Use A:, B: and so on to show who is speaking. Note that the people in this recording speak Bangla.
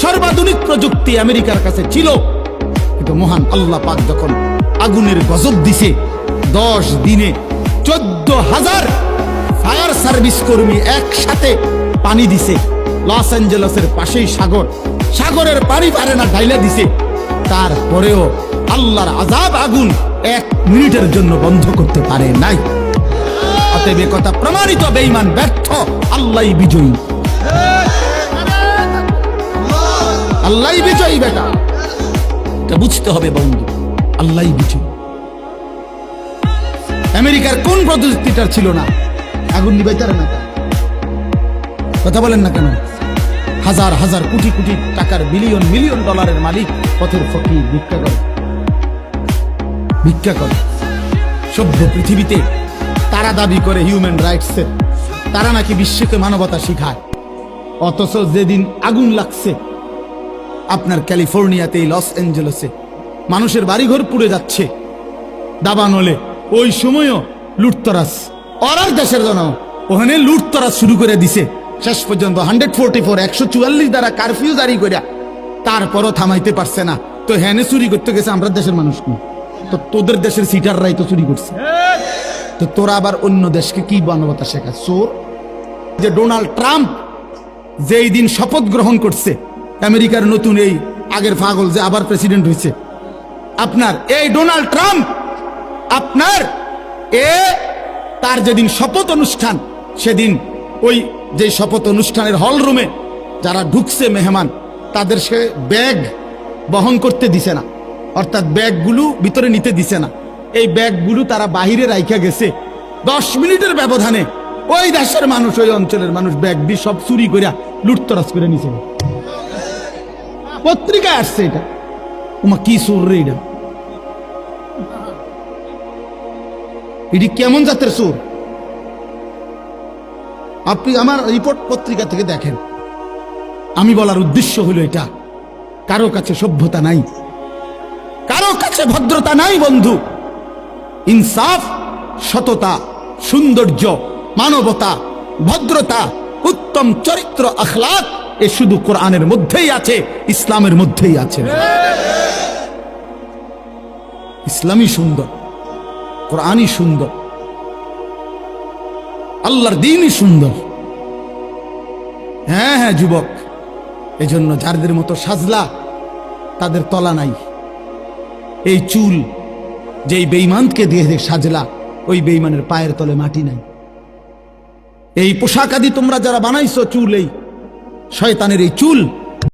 A: সর্বাধুনিক প্রযুক্তি আমেরিকার কাছে ছিল, কিন্তু মহান আল্লাহ পাক যখন আগুনের গজব দিছে, 10 দিনে 14,000 ফায়ার সার্ভিস কর্মী একসাথে পানি দিছে। লস অ্যাঞ্জেলসের পাশেই সাগর, সাগরের পানি পারে না, ঢাইলা দিছে। তারপরেও আল্লাহর আযাব আগুন 1 মিনিটের জন্য বন্ধ করতে পারে নাই। অতএব কথা প্রমাণিত, বেঈমান ব্যর্থ, আল্লাহই বিজয়ী। আল্লাহই বিজয়ী বেটা, এটা বুঝতে হবে বন্ধু, আল্লাহই বিজয়ী। আমেরিকার কোন প্রযুক্তিটার ছিল না? আগুন নিবাইতে না, কথা বলেন না কেন? হাজার হাজার কোটি কোটি টাকার বিলিয়ন মিলিয়ন ডলারের মালিক পথের ফকির ভিক্ষা করে। সভ্য পৃথিবীতে তারা দাবি করে হিউম্যান রাইটসের, তারা নাকি বিশ্বকে মানবতা শিখায়। অথচ যেদিন আগুন লাগছে আপনার ক্যালিফোর্নিয়াতে, লস অ্যাঞ্জেলেসে, মানুষের বাড়িঘর পুড়ে যাচ্ছে দাবানলে, ওই সময়ও লুটতরাজ। অরার দেশের জন্য ওখানে লুটতরাজ শুরু করে দিছে। শেষ পর্যন্ত 144 দ্বারা কারফিউ জারি করিয়া তারপরও থামাইতে পারছে না। তো হ্যানে চুরি করতে গেছে আমরা দেশের মানুষ কি? তো তোদের দেশের সিটাররাই তো চুরি করছে। তো তোরা আবার অন্য দেশকে কি মানবতা শেখা? চোর। যে ডোনাল্ড ট্রাম্প যেই দিন শপথ গ্রহণ করছে, আমেরিকার নতুন এই আগের পাগল যে আবার প্রেসিডেন্ট হয়েছে, আপনার এই ডোনাল্ড ট্রাম্প, আপনার তার যেদিন শপথ অনুষ্ঠান, সেদিন ওই যে শপথ অনুষ্ঠানের হল রুমে যারা ঢুকছে মেহমান, তাদের সে ব্যাগ বহন করতে দিছে না, অর্থাৎ ব্যাগগুলো ভিতরে নিতে দিছে না। এই ব্যাগগুলো তারা বাহিরে রাইখা গেছে। 10 মিনিটের ব্যবধানে ওই দেশের মানুষ, ওই অঞ্চলের মানুষ ব্যাগ দিয়ে সব চুরি করিয়া লুটতরাজ করে নিছে। পত্রিকায় আসছে এটা। তোমার কি চোর রে এটা? এটি কেমন জাতের চোর? আপনি আমার রিপোর্ট পত্রিকা থেকে দেখেন। আমি বলার উদ্দেশ্য হলো এটা, কারো কাছে সভ্যতা নাই, কারো কাছে ভদ্রতা নাই বন্ধু। ইনসাফ, সততা, সৌন্দর্য, মানবতা, ভদ্রতা, উত্তম চরিত্র, আখলাক, এ শুধু কোরআনের মধ্যেই আছে, ইসলামের মধ্যেই আছে। ইসলামই সুন্দর, কোরআনই সুন্দর, আল্লাহর দ্বীনই সুন্দর। হ্যাঁ হ্যাঁ যুবক, এজন্য যাদের মতো সাজলা তাদের তলা নাই। এই চুল যেই বেঈমানকে দিয়ে সাজলা, ওই বেঈমানের পায়ের তলে মাটি নাই। এই পোশাক আদি তোমরা যারা বানাইছো, চুল, এই শয়তানের এই চুল,